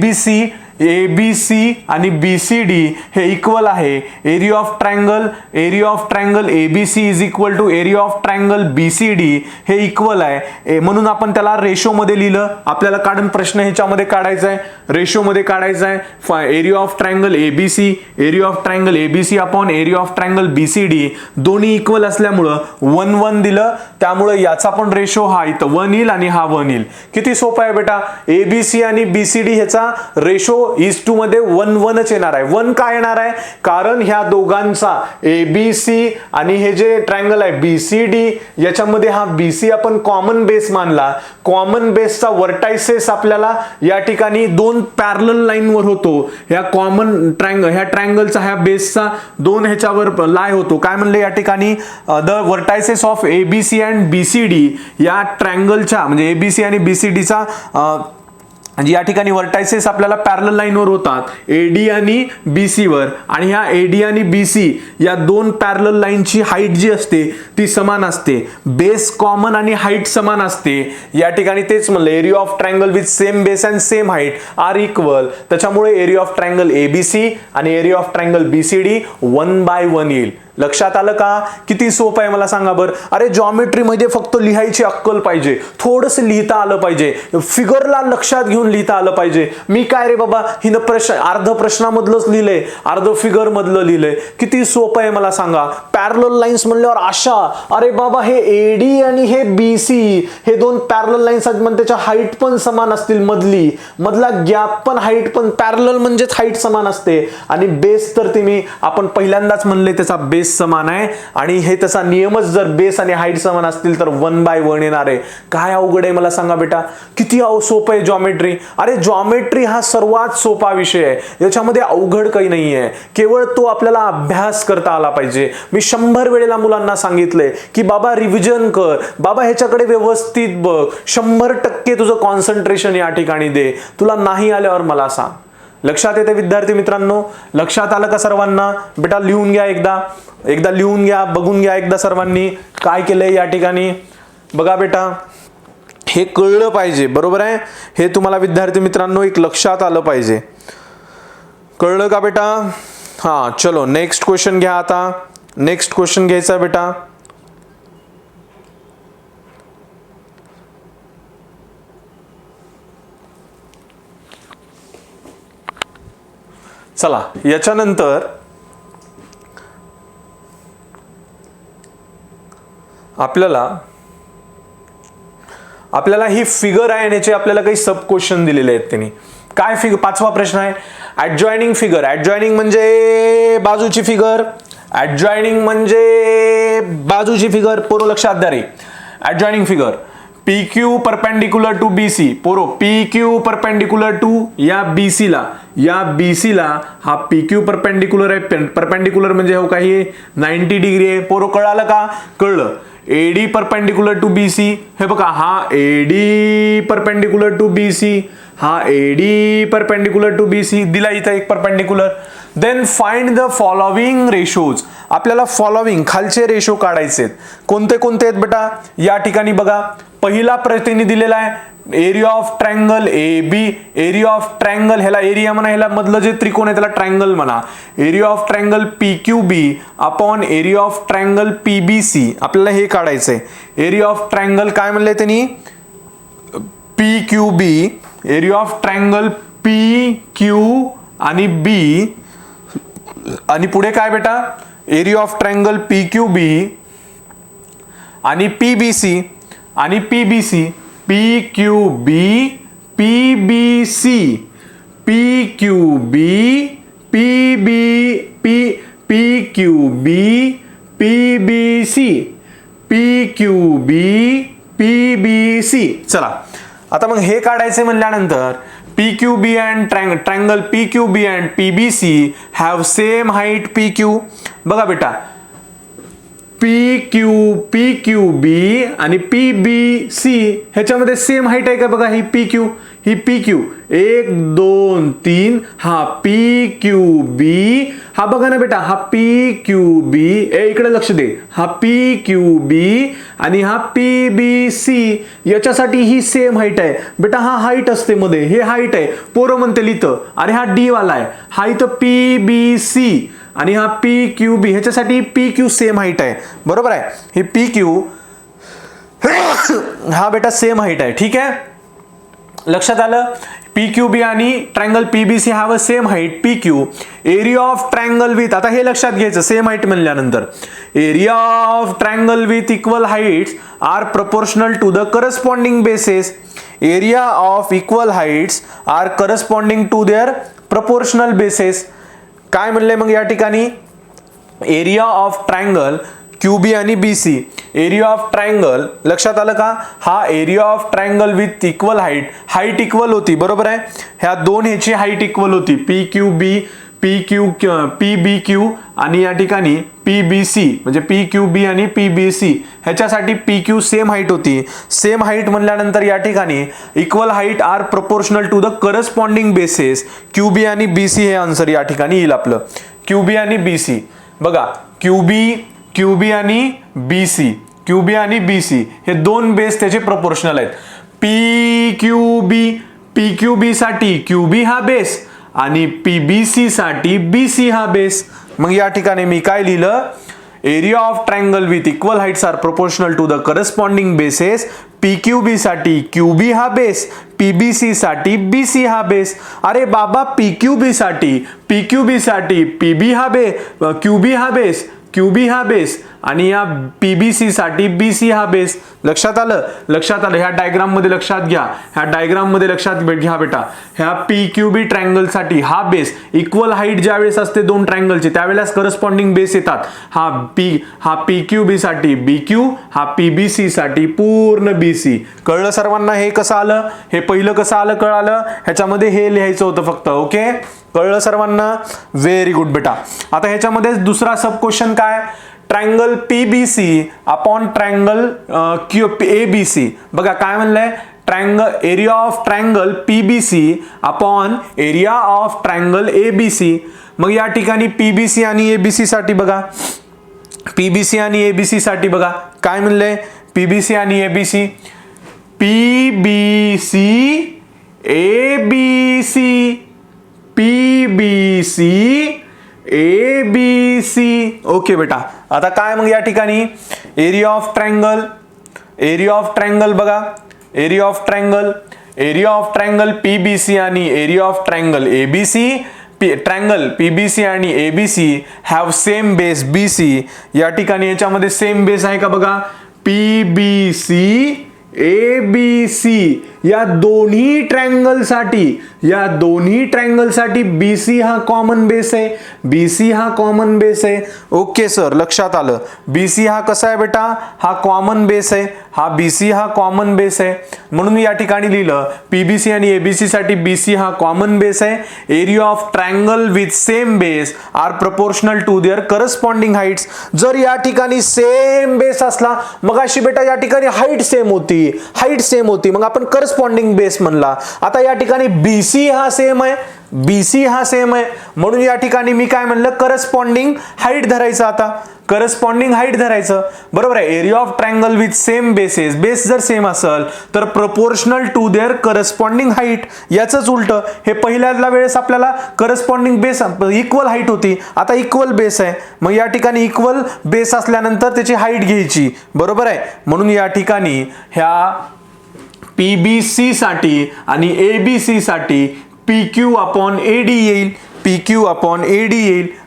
ABC आणि BCD हे इक्वल आहे. Area of triangle ABC is equal to area of triangle BCD हे equal आहे, म्हणून आपण त्याला ratio मध्ये लिहिलं. आपल्याला काढून प्रश्न ह्याच्यामध्ये काढायचा आहे, रेशो मध्ये काढायचा आहे. Area of triangle ABC upon area of triangle BCD दोन्ही इक्वल असल्यामुळं 1 दिलं, त्यामुळे याचा पण रेशो हा इथं 1 येईल आणि हा 1 येईल. किती सोपं आहे बेटा, ABC आणि BCD ह्याचा रेशो is2 मध्ये 1 1च येणार आहे. 1 का येणार आहे? कारण ह्या दोघांचा ABC आणि हे जे ट्रायंगल आहे BCD याच्यामध्ये हा BC आपण कॉमन बेस मानला. कॉमन बेसचा वर्टायसेस आपल्याला या ठिकाणी दोन पॅरलल लाईन वर होतो. ह्या कॉमन ट्रायंगल ह्या ट्रायंगलचा ह्या बेसचा दोन ह्याच्यावर लाय होतो. काय म्हणले या ठिकाणी? The vertices of ABC and BCD या ट्रायंगलच्या म्हणजे ABC आणि BCDचा या ठिकाणी वर्टायसेस आपल्याला पॅरलल लाईनवर होतात AD आणि BC वर, आणि ह्या AD आणि BC या दोन पॅरलल लाईनची हाईट जी असते ती समान असते. बेस कॉमन आणि हाईट समान असते. या ठिकाणी तेच म्हणलं area of triangle with same base and same height are equal. त्याच्यामुळे एरिया ऑफ ट्रायंगल ABC आणि एरिया ऑफ ट्रायंगल BCD 1/1 येईल. लक्षात आलं का? किती सोपं आहे मला सांगा बरं. अरे जॉमेट्री मध्ये फक्त लिहायची अक्कल पाहिजे, थोडंसं लिहिता आलं पाहिजे, फिगरला लक्षात घेऊन लिहिता आलं पाहिजे. मी काय रे बाबा हिनं अर्ध प्रश्नामधलंच लिहिलंय, अर्ध फिगर मधलं लिहिलंय. किती सोपं आहे मला सांगा. पॅरलल लाईन्स म्हणल्यावर अशा, अरे बाबा हे AD आणि हे BC हे दोन पॅरलल लाईन्स आहेत, म्हणजे त्याच्या हाईट पण समान असतील, मधला गॅप पण हाईट पण पॅरलल म्हणजेच हाईट समान असते. आणि बेस तर तुम्ही आपण पहिल्यांदाच म्हणले त्याचा बेस समान आहे, आणि हे तसा नियमच जर बेस आणि हाईट समान असतील तर 1/1 येणार आहे. काय अवघड आहे मला सांगा बेटा? किती सोपं आहे जॉमेट्री. अरे जॉमेट्री हा सर्वात सोपा विषय आहे, याच्यामध्ये अवघड काही नाही आहे. केवळ तो आपल्याला अभ्यास करता आला पाहिजे. मी 100 वेळेला मुलांना सांगितलंय की बाबा रिव्हिजन कर, बाबा ह्याच्याकडे व्यवस्थित बघ, 100% तुझं कॉन्सन्ट्रेशन या ठिकाणी दे. तुला नाही आल्यावर मला सांग. लक्षात येते विद्यार्थी मित्रांनो? लक्षात आलं का सर्वांना? बेटा लिहून घ्या, एकदा लिहून घ्या, बघून घ्या एकदा सर्वांनी काय केलंय या ठिकाणी. बघा बेटा हे कळलं पाहिजे, बरोबर आहे? हे तुम्हाला विद्यार्थी मित्रांनो एक लक्षात आलं पाहिजे. कळलं का बेटा? हा चलो नेक्स्ट क्वेश्चन घ्या. आता नेक्स्ट क्वेश्चन घ्यायचा बेटा. चला याच्यानंतर आपल्याला ही फिगर आहे, याचे आपल्याला काही सब क्वेश्चन दिलेले आहेत त्यांनी. काय फिगर? 5वा प्रश्न आहे ऍडजॉइनिंग फिगर. ऍडजॉइनिंग म्हणजे बाजूची फिगर. ऍडजॉइनिंग म्हणजे बाजूची फिगर. पोरं लक्षात द्या रे. Adjoining figure PQ perpendicular to BC. पोरो PQ परपेंडिकुलर टू या BC ला हा PQ परपेंडिकुलर आहे. परपेंडिकुलर म्हणजे हो काही 90 डिग्री आहे. पोरो कळालं का? कळलं. AD perpendicular to BC. हे बघा हा AD परपेंडिकुलर टू BC, हा AD परपेंडिकुलर टू BC दिला इथं एक perpendicular. Then find the following ratios. आपल्याला फॉलोइंग खालचे रेशो काढायचे आहेत. कोणते कोणते आहेत बेटा? या ठिकाणी बघा पहिला प्रतिनिधी दिलेला आहे area of triangle AB. Area of triangle ह्याला एरिया म्हणा, ह्याला मधलं जे त्रिकोण आहे त्याला ट्रायंगल म्हणा. Area of triangle PQB upon area of triangle PBC. आपल्याला हे काढायचंय. एरिया ऑफ ट्रायंगल काय म्हणलंय त्यांनी? PQB. Area of triangle PQ आणि B, आणि पुढे काय बेटा? एरिया ऑफ ट्रायंगल PQB आणि PBC आणि PBC. PQB PBC PQB PQB PBC PQB PBC. चला आता मग हे काढायचे म्हणल्यानंतर PQB and triangle PQB and PBC have same height PQ. बघा बेटा PQB आणि PBC ह्याच्यामध्ये सेम हाईट आहे का? बघा ही PQ, ही PQ 1 2 3. हा PQB, हा बघा ना बेटा हा PQB. इकडे लक्ष दे. हा PQB आणि हा PBC याच्यासाठी ही सेम हाईट आहे बेटा. हा हाईट असते मध्ये, हे हाईट आहे. पोरं म्हणते लिहितं अरे हा D वाला आहे, हा इथं PBC आणि हा PQB ह्याच्यासाठी PQ सेम हाईट आहे, बरोबर आहे. हे PQ हा बेटा सेम हाईट आहे. ठीक आहे, लक्षात आलं. PQB आणि triangle PBC have a same height PQ. Area of triangle with, आता हे लक्षात घ्यायचं सेम हाईट म्हणल्यानंतर area of triangle with equal heights are proportional to the corresponding bases. Area of equal heights are corresponding to their proportional bases. काय म्हणले मग या ठिकाणी, एरिया ऑफ ट्रायंगल QB आणि BC. एरिया ऑफ ट्रायंगल लक्षात आलं का, हा area of triangle with equal height equal होती, बरोबर आहे. ह्या दोन ह्याची हाईट इक्वल होती, PBQ आणि या ठिकाणी PBC, म्हणजे PQB आणि PBC ह्याच्यासाठी PQ सेम हाईट होती. सेम हाईट म्हणल्यानंतर या ठिकाणी equal height are proportional to the corresponding bases. QB आणि BC हे आन्सर या ठिकाणी येईल आपलं. QB आणि BC बघा, QB आणि BC हे दोन बेस त्याचे प्रोपोर्शनल आहेत. PQB साठी QB हा बेस आणि PBC साठी BC हा बेस. मग या ठिकाणी मी काय लिहिलं, area of triangle with equal heights are proportional to the corresponding bases. PQB साठी QB हा बेस, PBC साठी BC हा बेस. अरे बाबा, PQB साठी QB हा बेस आणि या PBC साठी BC हा बेस. लक्षात आलं. ह्या डायग्राम मध्ये लक्षात घ्या, बेटा, ह्या PQB ट्रायंगल साठी हा बेस इक्वल हाईट ज्यावेळेस असते दोन ट्रायंगलची त्यावेळेस करस्पॉन्डिंग बेस येतात. हा PQB साठी BQ, हा PBC साठी पूर्ण BC. कळलं सर्वांना हे कसं आलं, हे पहिलं कसं आलं कळालं, ह्याच्यामध्ये हे लिहायचं होतं फक्त. ओके, कळलं सर्वांना, व्हेरी गुड बेटा. आता ह्याच्यामध्ये दुसरा सब क्वेश्चन काय, triangle PBC upon triangle ABC. बघा काय म्हणलंय, area of triangle PBC upon area of triangle ABC. मग या ठिकाणी PBC आणि ABC साठी बघा, काय म्हणलंय, PBC आणि ABC, PBC. ओके बेटा. आता काय मग या ठिकाणी एरिया ऑफ ट्रायंगल बघा, एरिया ऑफ ट्रायंगल PBC आणि area of triangle ABC. Triangle PBC आणि ABC have same base BC. या ठिकाणी याच्यामध्ये सेम बेस आहे का बघा, PBC ABC. या दोन्ही ट्रायंगल साठी BC हा कॉमन बेस आहे. ओके सर, लक्षात आलं. BC हा कसा आहे बेटा, हा कॉमन बेस आहे, हा BC हा कॉमन बेस आहे. म्हणून या ठिकाणी लिहिलं PBC आणि ABC साठी BC हा कॉमन बेस आहे. Area of triangle with same base are proportional to their corresponding heights. जर या ठिकाणी सेम बेस असला, मग अशी बेटा या ठिकाणी हाईट सेम होती, मग आपण करस्पॉन्डिंग बेस म्हणला. आता या ठिकाणी BC हा सेम आहे, म्हणून या ठिकाणी मी काय म्हणलं, करस्पॉन्डिंग हाईट धरायचं. बरोबर आहे. Area of triangle with same base जर सेम असेल तर proportional to their corresponding height. याचंच उलट, हे पहिल्याला वेळेस आपल्याला करस्पॉन्डिंग बेस इक्वल हाईट होती, आता इक्वल बेस आहे. मग या ठिकाणी इक्वल बेस असल्यानंतर त्याची हाईट घ्यायची, बरोबर आहे. म्हणून या ठिकाणी ह्या PBC साठी आणि ABC साठी PQ अपॉन AD येईल,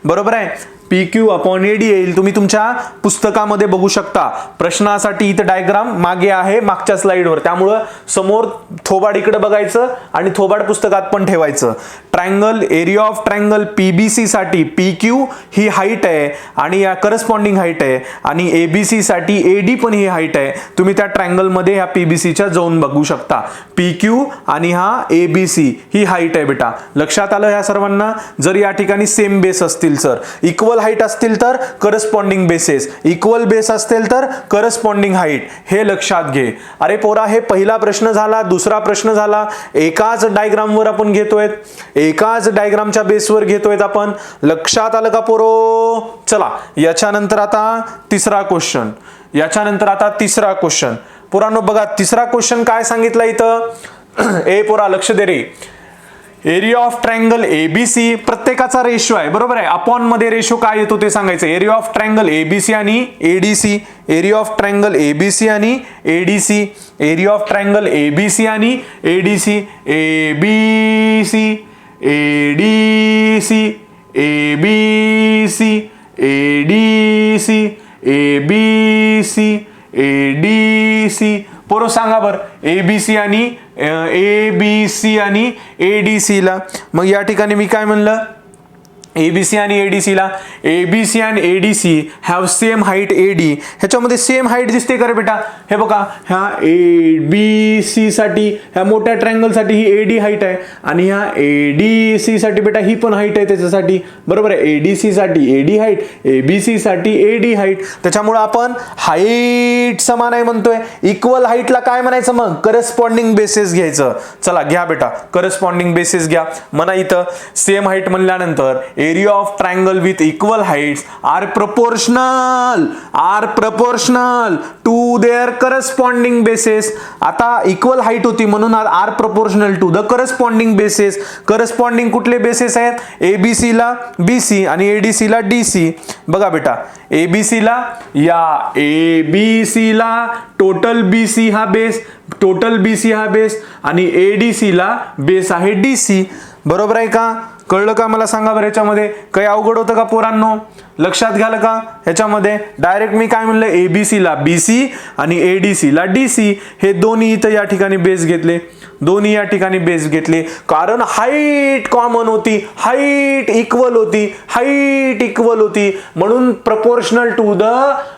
बरोबर आहे. PQ अपॉन AD येईल. तुम्ही तुमच्या पुस्तकामध्ये बघू शकता. प्रश्नासाठी इथं डायग्राम मागे आहे, मागच्या स्लाइडवर, त्यामुळं समोर थोबाड इकडे बघायचं आणि थोबाड पुस्तकात पण ठेवायचं. एरिया ऑफ ट्रायंगल PBC साठी PQ ही हाईट आहे आणि या करस्पॉन्डिंग हाईट आहे, आणि ABC साठी AD पण ही हाईट आहे. तुम्ही त्या ट्रायंगल मध्ये ह्या PBCच्या जाऊन बघू शकता. PQ आणि हा ABC ही हाईट आहे बेटा. लक्षात आलं ह्या सर्वांना. जर या ठिकाणी सेम बेस असतील, सर इक्वल हाईट असतील तर करस्पॉन्डिंग बेसेस, इक्वल बेस असतील तर करस्पॉन्डिंग हाईट, हे लक्षात घे. अरे पोरा, हे पहिला प्रश्न झाला. दुसरा प्रश्न झाला, एकाच डायग्रामवर आपण घेतोय, एकाच डायग्रामच्या बेसवर घेतोय आपण. लक्षात आलं का पोरो? चला, याच्यानंतर आता तिसरा क्वेश्चन. पोरांनो बघा, तिसरा क्वेश्चन काय सांगितलं इथं. ए पोरा, लक्ष दे रे. एरिया ऑफ ट्रायंगल ABC प्रत्येकाचा रेशो आहे, बरोबर आहे. अपॉन मध्ये रेशो काय येतो ते सांगायचं. एरिया ऑफ ट्रायंगल ABC आणि ADC, area of triangle ABC आणि ADC, area of triangle ABC आणि ADC, ABC, ADC, ABC, ADC, ABC, ADC. पोरं सांगा बरं एबीसी आणि एबीसी आणि एडीसी ला, मग या ठिकाणी मी काय म्हणलं एबीसी आणि एडीसी ला, एबीसी आणि ADC have same height AD, ह्याच्यामध्ये सेम हाईट दिसते का रे बेटा? हे बघा ह्या एबीसी साठी ह्या मोठ्या ट्रायंगल साठी ही एडी हाईट आहे आणि ह्या एडीसी साठी बेटा ही पण हाईट आहे त्याच्यासाठी, बरोबर आहे. एडीसी साठी एडी हाईट, एबीसी साठी एडी हाईट, त्याच्यामुळे आपण हाईट समान आहे म्हणतोय. इक्वल हाईटला काय म्हणायचं मग? करस्पॉन्डिंग बेसिस घ्यायचं. चला घ्या बेटा करस्पॉन्डिंग बेसिस घ्या. म्हणा इथं सेम हाईट म्हणल्यानंतर area of triangle with equal heights are proportional to their corresponding bases. आता equal height होती म्हणून are proportional to the corresponding bases. corresponding कुठले बेसिस आहेत? ABC ला BC आणि ADC ला DC. बघा बेटा ABC ला या ABC ला टोटल BC हा बेस आणि ADC ला बेस आहे DC. बरोबर आहे का? कळलं का मला सांगा बरं. याच्यामध्ये काही अवघड होतं का पोरांनो? लक्षात घ्याल का? ह्याच्यामध्ये डायरेक्ट मी काय म्हणलं एबीसी ला बीसी आणि एडीसी ला डीसी हे दोन्ही इथं या ठिकाणी बेस घेतले, कारण हाईट कॉमन होती, हाईट इक्वल होती म्हणून प्रपोर्शनल टू द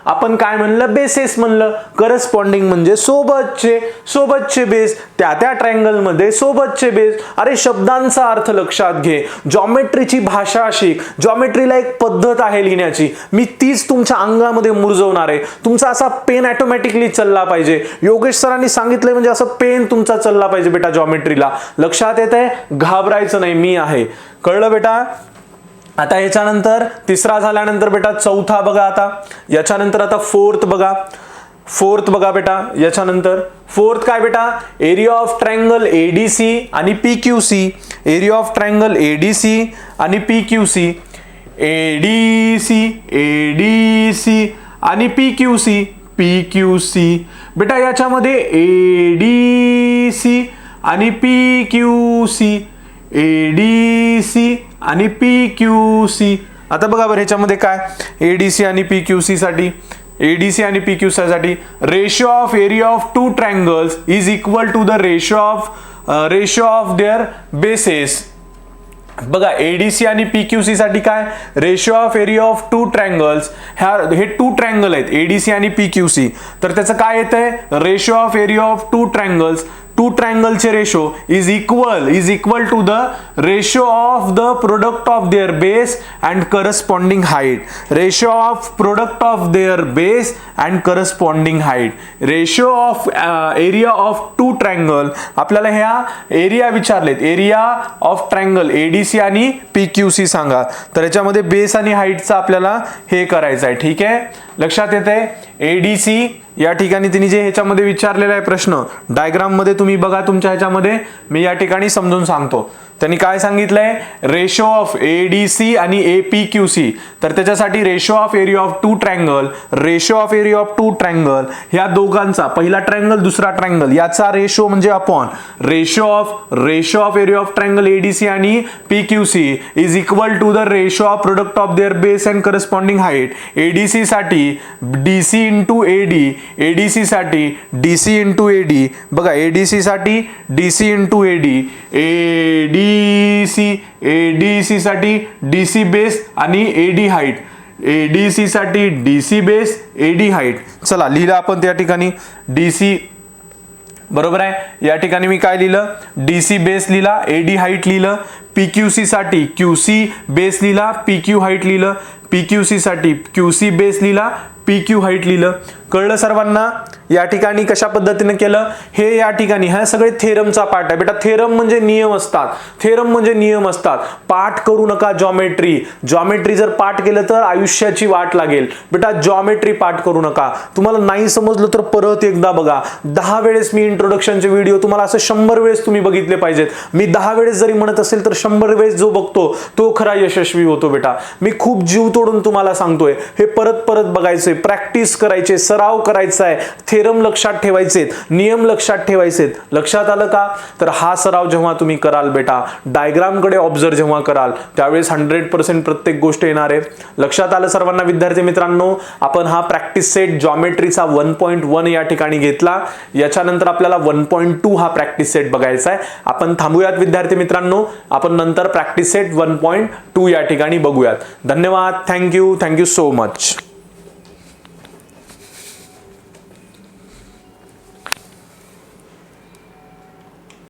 आपण काय म्हणलं बेसेस म्हणलं. करस्पॉन्डिंग म्हणजे सोबतचे बेस, त्या ट्रायंगल मध्ये सोबतचे बेस. अरे शब्दांचा अर्थ लक्षात घे, जॉमेट्रीची भाषा शिक. जॉमेट्रीला एक पद्धत आहे लिहिण्याची, मी तीच तुमच्या अंगामध्ये मुरजवणार आहे. तुमचा असा पेन ऑटोमॅटिकली चालला पाहिजे. योगेश सरांनी सांगितलंय म्हणजे असं पेन तुमचा चालला पाहिजे बेटा जॉमेट्रीला. लक्षात येतंय? घाबरायचं नाही, मी आहे. कळलं बेटा? आता याच्यानंतर तिसरा झाल्यानंतर बेटा चौथा बघा. आता याच्यानंतर आता फोर्थ बघा बेटा. याच्यानंतर फोर्थ काय बेटा? एरिया ऑफ ट्रायंगल एडीसी आणि PQC. Area of triangle ADC आणि पीक्यूसी. एडीसी आणि पीक्यूसी बेटा. याच्यामध्ये एडीसी आणि पीक्यूसी. आता बघा बरं ह्याच्यामध्ये काय एडीसी आणि पीक्यूसी साठी ratio of area of two triangles is equal to the ratio of their bases. बघा एडीसी आणि पीक्यूसी साठी काय ratio of area of two triangles. हे टू ट्रायंगल आहेत एडीसी आणि पीक्यूसी, तर त्याचं काय येतंय? Ratio of area of two triangles. Two ट्रायंगलचे ratio is equal to the ratio of the product of their base and corresponding height. Ratio of product of their base and corresponding height. Ratio of area of two triangle. आपल्याला ह्या area विचारलेत, area of triangle ADC आणि PQC सांगा. तर याच्यामध्ये base आणि हाईटचा आपल्याला हे करायचं आहे. ठीक आहे, लक्षात येतंय? एडीसी या ठिकाणी तिने जे ह्याच्यामध्ये विचारलेला आहे प्रश्न डायग्राम मध्ये तुम्ही बघा तुमच्या ह्याच्यामध्ये, मी या ठिकाणी समजून सांगतो. त्यांनी काय सांगितलंय? रेशो ऑफ एडीसी आणि एपीक्यूसी. तर त्याच्यासाठी ratio of area of two triangle ह्या दोघांचा, पहिला ट्रायंगल दुसरा ट्रायंगल, याचा रेशो म्हणजे upon ratio of area of triangle ADC आणि PQC is equal to the ratio of product of their base and corresponding height. ADC साठी DC into AD, ADC साठी DC into AD. बघा ADC साठी DC into AD, ADC साठी DC base आणि AD height. ADC साठी DC base AD height. चला लिहिलं आपण त्या ठिकाणी डीसी. बरोबर आहे? या ठिकाणी मी काय लिहिलं? डीसी बेस लिहिला, एडी हाईट लिहिलं. पीक्यूसी साठी क्यूसी बेस लिहिला, पीक्यू हाईट लिहिलं. पीक्यूसी साठी क्यूसी बेस लिहिला, पीक्यू हाईट लिहिलं. कळलं सर्वांना? या ठिकाणी कशा पद्धतीने केलं हे या ठिकाणी हा सगळे थेरमचा पार्ट आहे बेटा. थेरम म्हणजे नियम असतात. पाठ करू नका जॉमेट्री जर पाठ केलं तर आयुष्याची वाट लागेल बेटा. जॉमेट्री पाठ करू नका. तुम्हाला नाही समजलं तर परत एकदा बघा. 10 वेळेस मी इंट्रोडक्शनचे व्हिडिओ तुम्हाला असं 100 वेळेस तुम्ही बघितले पाहिजेत. मी 10 वेळेस जरी म्हणत असेल तर 100 वेळेस जो बघतो तो खरा यशस्वी होतो बेटा. मी खूप जीव तोडून तुम्हाला सांगतोय हे परत बघायचंय, प्रॅक्टिस करायचे, सराव करायचा आहे. थेरम लक्षात ठेवायचेत, नियम लक्षात ठेवायचेत. लक्षात आलं का? तर हा सराव जेव्हा तुम्ही कराल बेटा, डायग्रामकडे ऑब्झर्व जेव्हा कराल, त्यावेळेस 100% प्रत्येक गोष्ट येणार आहे. लक्षात आलं सर्वांना विद्यार्थी मित्रांनो? आपण हा प्रॅक्टिस सेट जॉमेट्रीचा 1.1 या ठिकाणी घेतला. याच्यानंतर आपल्याला 1.2 हा प्रॅक्टिस सेट बघायचा आहे. आपण थांबूयात विद्यार्थी मित्रांनो, आपण नंतर प्रॅक्टिस सेट 1.2 या ठिकाणी बघूयात. धन्यवाद. Thank you so much.